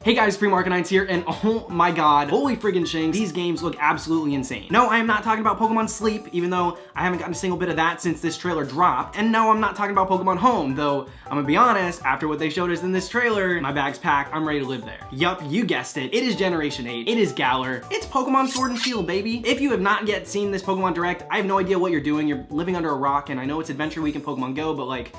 Hey guys, Corviknight here, and oh my god, holy friggin' shinks, these games look absolutely insane. No, I am not talking about Pokemon Sleep, even though I haven't gotten a single bit of that since this trailer dropped. And no, I'm not talking about Pokemon Home, though I'm gonna be honest, after what they showed us in this trailer, my bag's packed, I'm ready to live there. Yup, you guessed it, it is Generation 8, it is Galar, it's Pokemon Sword and Shield, baby. If you have not yet seen this Pokemon Direct, I have no idea what you're doing, you're living under a rock, and I know it's Adventure Week in Pokemon Go, but like,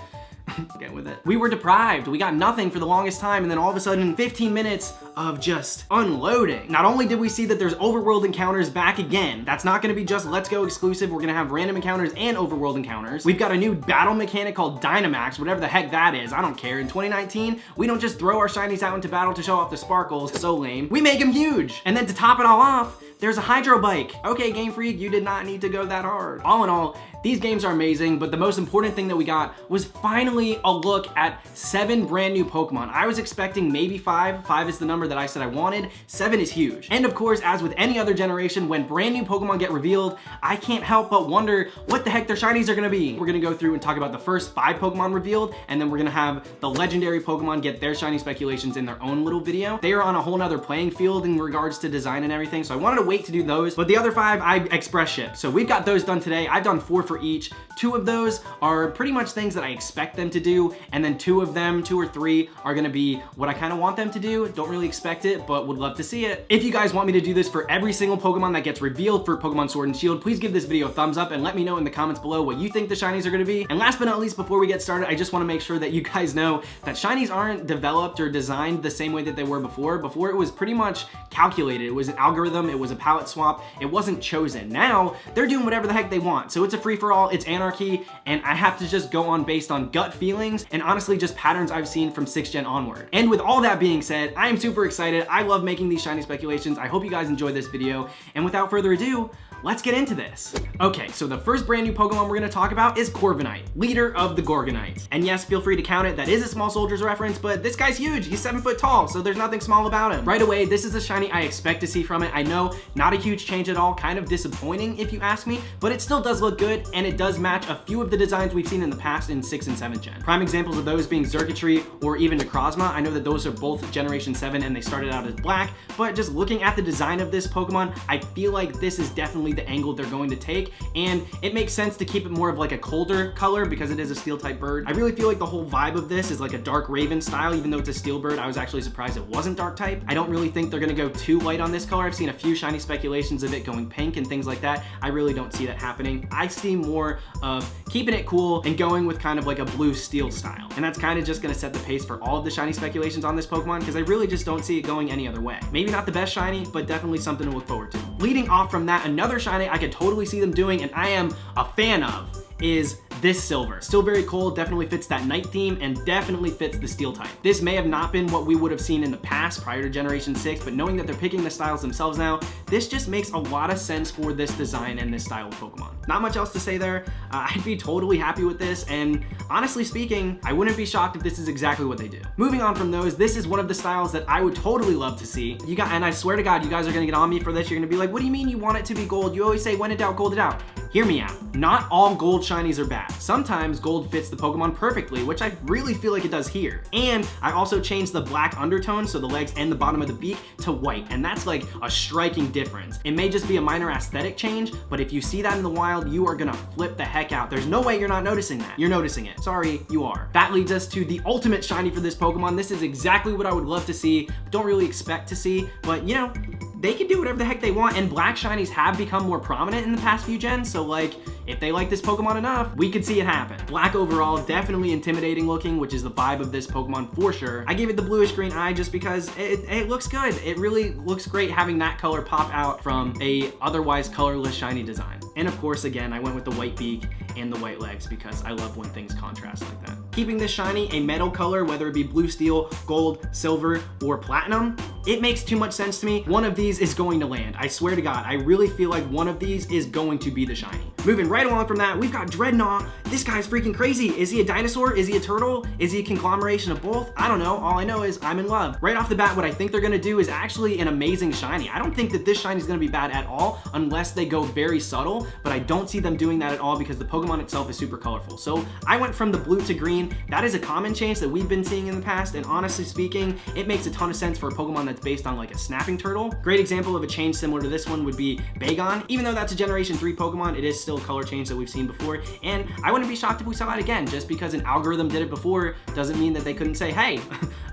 get with it. We were deprived. We got nothing for the longest time, and then all of a sudden, 15 minutes of just unloading. Not only did we see that there's overworld encounters back again, that's not gonna be just Let's Go exclusive, we're gonna have random encounters and overworld encounters. We've got a new battle mechanic called Dynamax, whatever the heck that is, I don't care. In 2019, we don't just throw our shinies out into battle to show off the sparkles, so lame. We make them huge. And then to top it all off, there's a Hydro Bike. Okay, Game Freak, you did not need to go that hard. All in all, these games are amazing, but the most important thing that we got was finally a look at 7 brand new Pokemon. I was expecting maybe 5. 5 is the number that I said I wanted. 7 is huge. And of course, as with any other generation, when brand new Pokemon get revealed, I can't help but wonder what the heck their shinies are gonna be. We're gonna go through and talk about the first 5 Pokemon revealed, and then we're gonna have the legendary Pokemon get their shiny speculations in their own little video. They are on a whole nother playing field in regards to design and everything, so I wanted to wait to do those, but the other 5 I express shipped. So we've got those done today. I've done 4 for each. 2 of those are pretty much things that I expect them to do, and then 2 of them, 2 or 3, are gonna be what I kind of want them to do. Don't really expect it, but would love to see it. If you guys want me to do this for every single Pokemon that gets revealed for Pokemon Sword and Shield, please give this video a thumbs up and let me know in the comments below what you think the shinies are gonna be. And last but not least, before we get started, I just wanna make sure that you guys know that shinies aren't developed or designed the same way that they were before. Before, it was pretty much calculated. It was an algorithm, it was a palette swap, it wasn't chosen. Now, they're doing whatever the heck they want. So it's a free-for-all, it's anarchy, and I have to just go on based on gut feelings and honestly just patterns I've seen from 6th gen onward. And with all that being said, I am super excited. I love making these shiny speculations. I hope you guys enjoyed this video, and without further ado, let's get into this. Okay, so the first brand new Pokemon we're gonna talk about is Corviknight, leader of the Gorgonites. And yes, feel free to count it, that is a small soldier's reference, but this guy's huge, he's 7 foot tall, so there's nothing small about him. Right away, this is a shiny I expect to see from it. I know, not a huge change at all, kind of disappointing if you ask me, but it still does look good, and it does match a few of the designs we've seen in the past in 6th and 7th gen. Prime examples of those being Xurkitree or even Necrozma. I know that those are both Generation 7 and they started out as black, but just looking at the design of this Pokemon, I feel like this is definitely the angle they're going to take, and it makes sense to keep it more of like a colder color because it is a steel type bird. I really feel like the whole vibe of this is like a dark raven style, even though it's a steel bird. I was actually surprised it wasn't dark type. I don't really think they're gonna go too light on this color. I've seen a few shiny speculations of it going pink and things like that. I really don't see that happening. I see more of keeping it cool and going with kind of like a blue steel style, and that's kind of just gonna set the pace for all of the shiny speculations on this Pokemon because I really just don't see it going any other way. Maybe not the best shiny, but definitely something to look forward to. Leading off from that, another shiny I could totally see them doing, and I am a fan of, is this silver. Still very cool, definitely fits that night theme and definitely fits the steel type. This may have not been what we would have seen in the past prior to Generation 6, but knowing that they're picking the styles themselves now, this just makes a lot of sense for this design and this style of Pokemon. Not much else to say there. I'd be totally happy with this, and honestly speaking, I wouldn't be shocked if this is exactly what they do. Moving on from those, this is one of the styles that I would totally love to see. And I swear to God, you guys are gonna get on me for this. You're gonna be like, what do you mean you want it to be gold? You always say when in doubt, gold it out. Hear me out. Not all gold shinies are bad. Sometimes gold fits the Pokemon perfectly, which I really feel like it does here. And I also changed the black undertone, so the legs and the bottom of the beak, to white, and that's like a striking difference. It may just be a minor aesthetic change, but if you see that in the wild, you are gonna flip the heck out. There's no way you're not noticing that. You're noticing it. Sorry, you are. That leads us to the ultimate shiny for this Pokemon. This is exactly what I would love to see. Don't really expect to see, but you know, they can do whatever the heck they want, and black shinies have become more prominent in the past few gens, so like, if they like this Pokemon enough, we could see it happen. Black overall, definitely intimidating looking, which is the vibe of this Pokemon for sure. I gave it the bluish green eye just because it looks good. It really looks great having that color pop out from a otherwise colorless shiny design. And of course, again, I went with the white beak and the white legs because I love when things contrast like that. Keeping this shiny a metal color, whether it be blue steel, gold, silver, or platinum, it makes too much sense to me. One of these is going to land. I swear to God, I really feel like one of these is going to be the shiny. Moving right along from that, we've got Drednaw. This guy's freaking crazy. Is he a dinosaur? Is he a turtle? Is he a conglomeration of both? I don't know. All I know is I'm in love. Right off the bat, what I think they're gonna do is actually an amazing shiny. I don't think that this shiny is gonna be bad at all unless they go very subtle, but I don't see them doing that at all because the Pokemon itself is super colorful. So I went from the blue to green. That is a common change that we've been seeing in the past, and honestly speaking, it makes a ton of sense for a Pokemon that's based on like a snapping turtle. Great example of a change similar to this one would be Bagon. Even though that's a Generation 3 Pokemon, it is still a color change that we've seen before, and I wouldn't be shocked if we saw it again. Just because an algorithm did it before doesn't mean that they couldn't say, hey,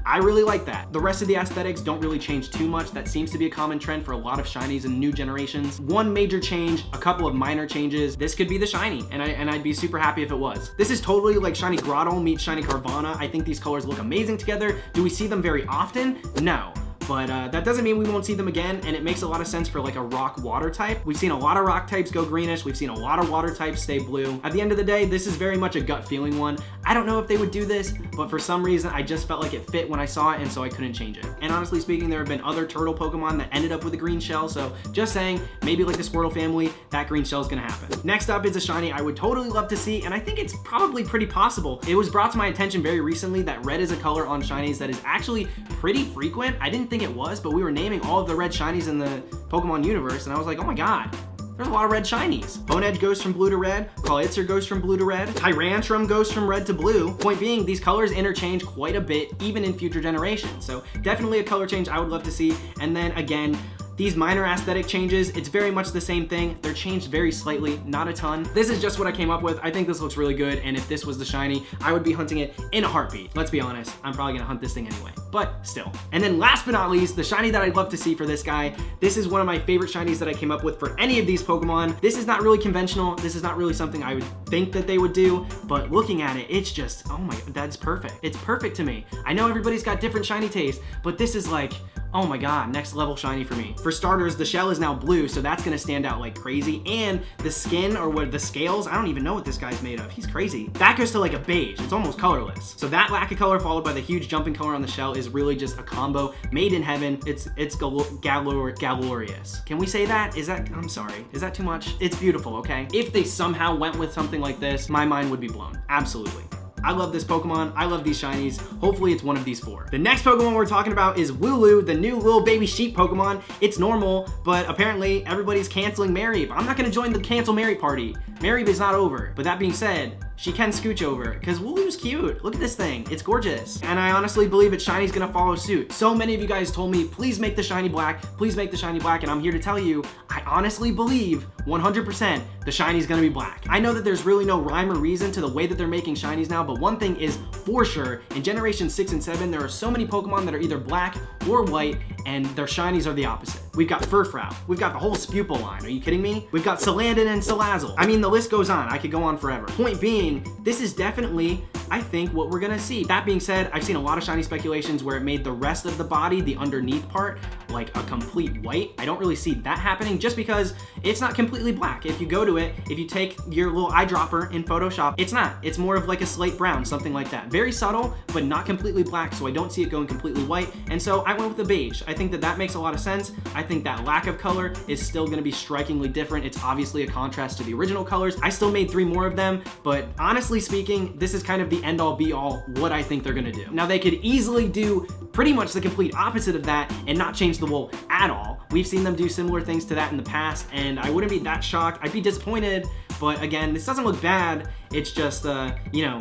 I really like that. The rest of the aesthetics don't really change too much. That seems to be a common trend for a lot of shinies in new generations. One major change, a couple of minor changes. This could be the shiny, and I'd be super happy if it was. This is totally like Shiny Grotto meets Shiny Carvana. I think these colors look amazing together. Do we see them very often? No. But that doesn't mean we won't see them again, and it makes a lot of sense for like a rock water type. We've seen a lot of rock types go greenish. We've seen a lot of water types stay blue. At the end of the day, this is very much a gut feeling one. I don't know if they would do this, but for some reason, I just felt like it fit when I saw it, and so I couldn't change it. And honestly speaking, there have been other turtle Pokemon that ended up with a green shell, so just saying, maybe like the Squirtle family, that green shell is gonna happen. Next up is a shiny I would totally love to see, and I think it's probably pretty possible. It was brought to my attention very recently that red is a color on shinies that is actually pretty frequent. I didn't think it was, but we were naming all of the red shinies in the Pokemon universe, and I was like, oh my god, there's a lot of red shinies. Honedge goes from blue to red, Clawitzer goes from blue to red, Tyrantrum goes from red to blue. Point being, these colors interchange quite a bit, even in future generations. So definitely a color change I would love to see. And then again, these minor aesthetic changes, it's very much the same thing. They're changed very slightly, not a ton. This is just what I came up with. I think this looks really good, and if this was the shiny, I would be hunting it in a heartbeat. Let's be honest, I'm probably gonna hunt this thing anyway, but still. And then last but not least, the shiny that I'd love to see for this guy. This is one of my favorite shinies that I came up with for any of these Pokemon. This is not really conventional. This is not really something I would think that they would do, but looking at it, it's just, oh my, that's perfect. It's perfect to me. I know everybody's got different shiny tastes, but this is like, oh my god, next level shiny for me. For starters, the shell is now blue, so that's gonna stand out like crazy, and the skin, or what, the scales, I don't even know what this guy's made of. He's crazy. That goes to like a beige. It's almost colorless. So that lack of color followed by the huge jumping color on the shell is really just a combo made in heaven. It's glorious. Can we say that? Is that, I'm sorry, is that too much? It's beautiful, okay? If they somehow went with something like this, my mind would be blown. Absolutely. I love this Pokemon. I love these shinies. Hopefully it's one of these four. The next Pokemon we're talking about is Wooloo, the new little baby sheep Pokemon. It's normal, but apparently everybody's canceling Mareep. I'm not gonna join the cancel Mareep party. Mareep is not over. But that being said, she can scooch over, because Wooloo's cute. Look at this thing, it's gorgeous. And I honestly believe its shiny's gonna follow suit. So many of you guys told me, please make the shiny black, please make the shiny black, and I'm here to tell you, I honestly believe 100% the shiny's gonna be black. I know that there's really no rhyme or reason to the way that they're making shinies now, but one thing is for sure, in Generation 6 and 7, there are so many Pokemon that are either black or white, and their shinies are the opposite. We've got Furfrou, we've got the whole Spupal line, are you kidding me? We've got Salandin and Salazzle. I mean, the list goes on, I could go on forever. Point being, this is definitely, I think, what we're gonna see. That being said, I've seen a lot of shiny speculations where it made the rest of the body, the underneath part, like a complete white. I don't really see that happening just because it's not completely black. If you go to it, if you take your little eyedropper in Photoshop, it's not. It's more of like a slate brown, something like that. Very subtle, but not completely black, so I don't see it going completely white. And so I went with the beige. I think that that makes a lot of sense. I think that lack of color is still gonna be strikingly different. It's obviously a contrast to the original colors. I still made 3 more of them, but honestly speaking, this is kind of the end all be all what I think they're gonna do. Now they could easily do pretty much the complete opposite of that and not change the wool at all. We've seen them do similar things to that in the past, and I wouldn't be that shocked. I'd be disappointed, but again, this doesn't look bad. It's just, you know,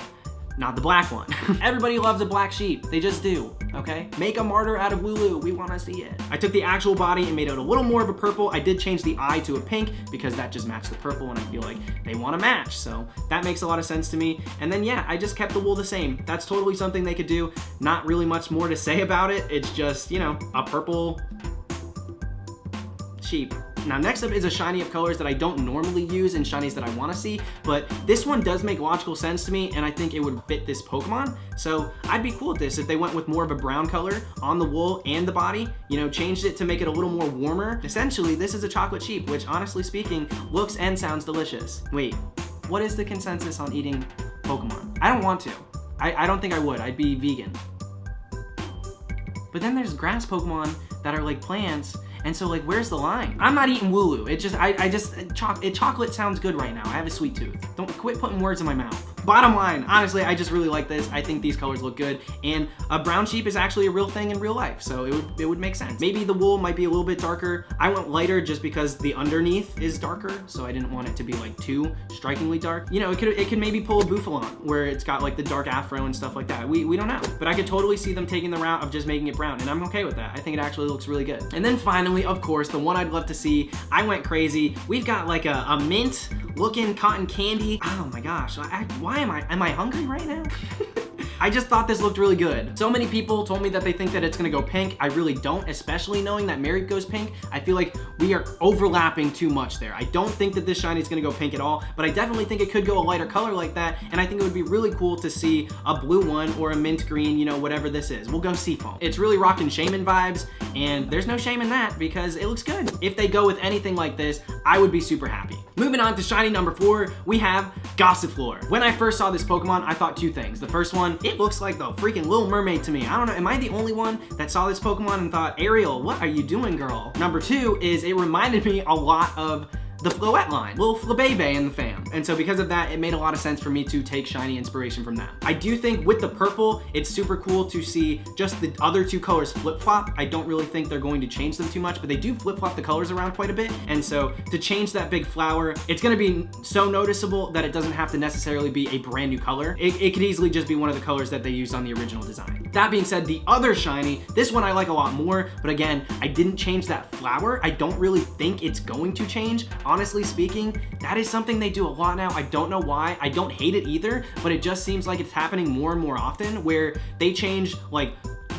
not the black one. Everybody loves a black sheep. They just do, okay? Make a martyr out of Wooloo. We wanna see it. I took the actual body and made it a little more of a purple. I did change the eye to a pink because that just matched the purple, and I feel like they wanna match. So that makes a lot of sense to me. And then yeah, I just kept the wool the same. That's totally something they could do. Not really much more to say about it. It's just, you know, a purple sheep. Now next up is a shiny of colors that I don't normally use in shinies that I want to see, but this one does make logical sense to me, and I think it would fit this Pokemon. So I'd be cool with this if they went with more of a brown color on the wool and the body, you know, changed it to make it a little more warmer. Essentially, this is a chocolate sheep, which honestly speaking, looks and sounds delicious. Wait, what is the consensus on eating Pokemon? I don't want to. I don't think I would. I'd be vegan. But then there's grass Pokemon that are like plants, And so like, where's the line? I'm not eating Wooloo. Chocolate sounds good right now. I have a sweet tooth. Don't quit putting words in my mouth. Bottom line, honestly, I just really like this. I think these colors look good, and a brown sheep is actually a real thing in real life, so it would make sense. Maybe the wool might be a little bit darker. I went lighter just because the underneath is darker, so I didn't want it to be like too strikingly dark. You know, it could maybe pull a Bouffalon where it's got like the dark afro and stuff like that. We don't know, but I could totally see them taking the route of just making it brown, and I'm okay with that. I think it actually looks really good. And then finally, of course, the one I'd love to see, I went crazy. We've got like a mint looking cotton candy. Oh my gosh, am I hungry right now? I just thought this looked really good. So many people told me that they think that it's gonna go pink. I really don't, especially knowing that Mary goes pink. I feel like we are overlapping too much there. I don't think that this shiny is gonna go pink at all, but I definitely think it could go a lighter color like that, and I think it would be really cool to see a blue one or a mint green, you know, whatever this is. We'll go Seafoam. It's really rocking Shaman vibes, and there's no shame in that because it looks good. If they go with anything like this, I would be super happy. Moving on to shiny number 4, we have Gossifleur. When I first saw this Pokemon, I thought 2 things. The first one, it looks like the freaking Little Mermaid to me. I don't know, am I the only one that saw this Pokemon and thought, Ariel, what are you doing, girl? Number 2 is it reminded me a lot of the Floette line, little Flabebe and the fam. And so because of that, it made a lot of sense for me to take shiny inspiration from that. I do think with the purple, it's super cool to see just the other 2 colors flip-flop. I don't really think they're going to change them too much, but they do flip-flop the colors around quite a bit. And so to change that big flower, it's gonna be so noticeable that it doesn't have to necessarily be a brand new color. It could easily just be one of the colors that they used on the original design. That being said, the other shiny, this one I like a lot more, but again, I didn't change that flower. I don't really think it's going to change. Honestly speaking, that is something they do a lot now. I don't know why. I don't hate it either, but it just seems like it's happening more and more often where they change like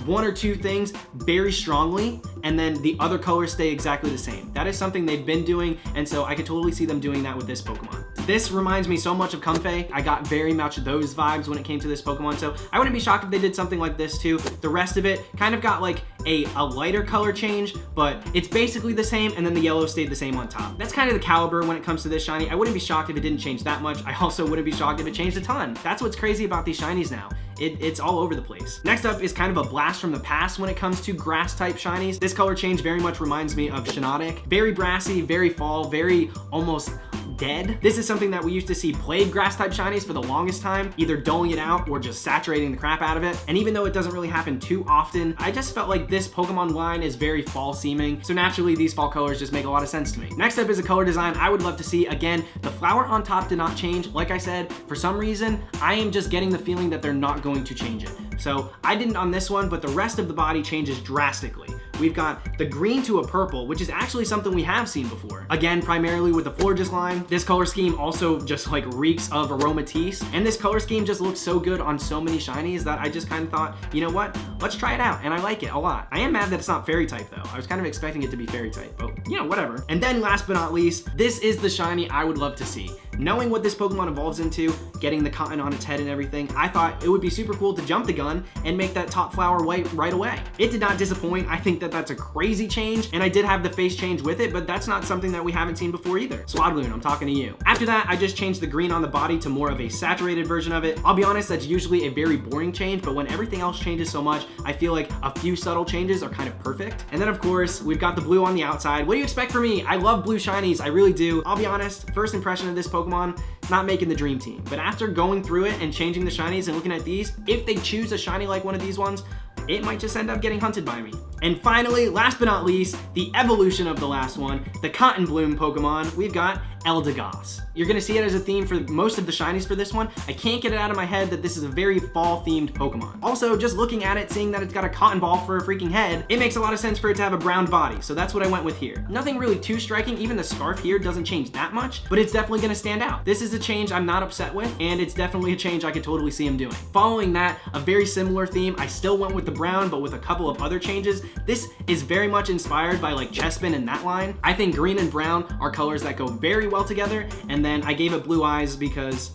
1 or 2 things very strongly, and then the other colors stay exactly the same. That is something they've been doing, and so I could totally see them doing that with this Pokemon. This reminds me so much of Comfey. I got very much those vibes when it came to this Pokemon, so I wouldn't be shocked if they did something like this too. The rest of it kind of got like a lighter color change, but it's basically the same, and then the yellow stayed the same on top. That's kind of the caliber when it comes to this shiny. I wouldn't be shocked if it didn't change that much. I also wouldn't be shocked if it changed a ton. That's what's crazy about these shinies now. It's all over the place. Next up is kind of a blast from the past when it comes to grass type shinies. This color change very much reminds me of Shiinotic. Very brassy, very fall, very almost dead. This is something that we used to see plague grass type shinies for the longest time, either doling it out or just saturating the crap out of it. And even though it doesn't really happen too often, I just felt like this Pokemon line is very fall seeming. So naturally these fall colors just make a lot of sense to me. Next up is a color design I would love to see. Again, the flower on top did not change. Like I said, for some reason, I am just getting the feeling that they're not going to change it. So I didn't on this one, but the rest of the body changes drastically. We've got the green to a purple, which is actually something we have seen before. Again, primarily with the Florges line. This color scheme also just like reeks of Aromatisse. And this color scheme just looks so good on so many shinies that I just kind of thought, you know what? Let's try it out. And I like it a lot. I am mad that it's not fairy type though. I was kind of expecting it to be fairy type, but you know, whatever. And then last but not least, this is the shiny I would love to see. Knowing what this Pokemon evolves into, getting the cotton on its head and everything, I thought it would be super cool to jump the gun and make that top flower white right away. It did not disappoint. I think that that's a crazy change, and I did have the face change with it, but that's not something that we haven't seen before either. Swadloon, I'm talking to you. After that, I just changed the green on the body to more of a saturated version of it. I'll be honest, that's usually a very boring change, but when everything else changes so much, I feel like a few subtle changes are kind of perfect. And then of course, we've got the blue on the outside. What do you expect from me? I love blue shinies, I really do. I'll be honest, first impression of this Pokemon, not making the dream team. But after going through it and changing the shinies and looking at these, if they choose a shiny like one of these ones, it might just end up getting hunted by me. And finally, last but not least, the evolution of the last one, the Cotton Bloom Pokemon, we've got Eldegoss. You're gonna see it as a theme for most of the shinies for this one. I can't get it out of my head that this is a very fall-themed Pokemon. Also, just looking at it, seeing that it's got a cotton ball for a freaking head, it makes a lot of sense for it to have a brown body, so that's what I went with here. Nothing really too striking, even the scarf here doesn't change that much, but it's definitely gonna stand out. This is a change I'm not upset with, and it's definitely a change I could totally see him doing. Following that, a very similar theme, I still went with the brown, but with a couple of other changes. This is very much inspired by like Chespin and that line. I think green and brown are colors that go very well together, and then I gave it blue eyes because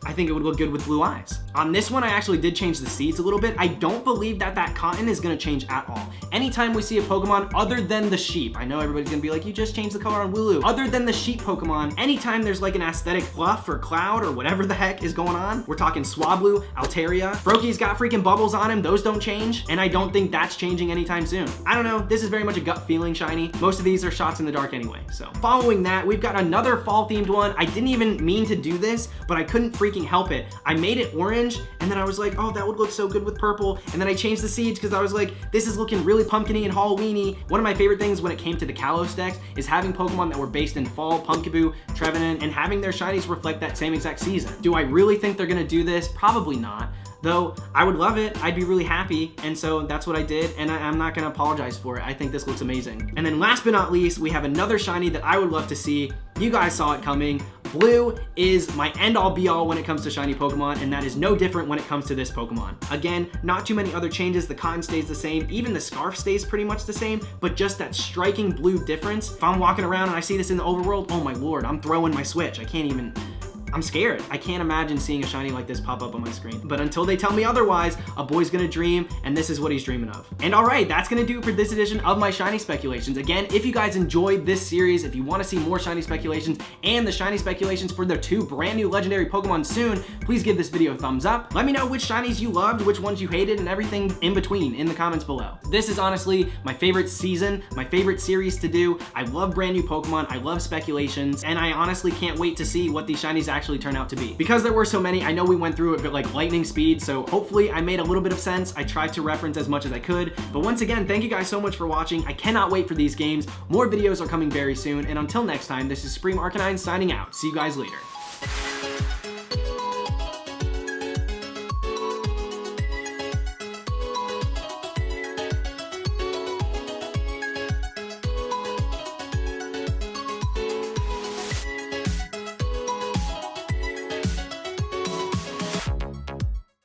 I think it would look good with blue eyes. On this one, I actually did change the seeds a little bit. I don't believe that cotton is gonna change at all. Anytime we see a Pokemon other than the sheep, I know everybody's gonna be like, you just changed the color on Wooloo. Other than the sheep Pokemon, anytime there's like an aesthetic fluff or cloud or whatever the heck is going on, we're talking Swablu, Altaria, Froakie's got freaking bubbles on him, those don't change, and I don't think that's changing anytime soon. I don't know, this is very much a gut feeling shiny. Most of these are shots in the dark anyway, so. Following that, we've got another fall themed one. I didn't even mean to do this, but I couldn't freaking help it. I made it orange, and then I was like, oh, that would look so good with purple, and then I changed the seeds because I was like, this is looking really pumpkin-y and Halloween-y. One of my favorite things when it came to the Kalos decks is having Pokemon that were based in fall, Pumpkaboo, Trevenant, and having their shinies reflect that same exact season. Do I really think they're gonna do this? Probably not. Though I would love it, I'd be really happy, and so that's what I did, and I'm not gonna apologize for it. I think this looks amazing. And then last but not least, we have another shiny that I would love to see. You guys saw it coming. Blue is my end-all be-all when it comes to shiny Pokemon, and that is no different when it comes to this Pokemon. Again, not too many other changes. The cotton stays the same, even the scarf stays pretty much the same, but just that striking blue difference. If I'm walking around and I see this in the overworld, oh my lord, I'm throwing my Switch. I'm scared. I can't imagine seeing a shiny like this pop up on my screen. But until they tell me otherwise, a boy's gonna dream, and this is what he's dreaming of. And all right, that's gonna do it for this edition of my shiny speculations. Again, if you guys enjoyed this series, if you wanna see more shiny speculations and the shiny speculations for the 2 brand new legendary Pokemon soon, please give this video a thumbs up. Let me know which shinies you loved, which ones you hated, and everything in between in the comments below. This is honestly my favorite season, my favorite series to do. I love brand new Pokemon, I love speculations, and I honestly can't wait to see what these shinies actually turn out to be. Because there were so many, I know we went through it at like lightning speed, so hopefully I made a little bit of sense. I tried to reference as much as I could, but once again, thank you guys so much for watching. I cannot wait for these games. More videos are coming very soon, and until next time, this is Supreme Arcanine signing out. See you guys later.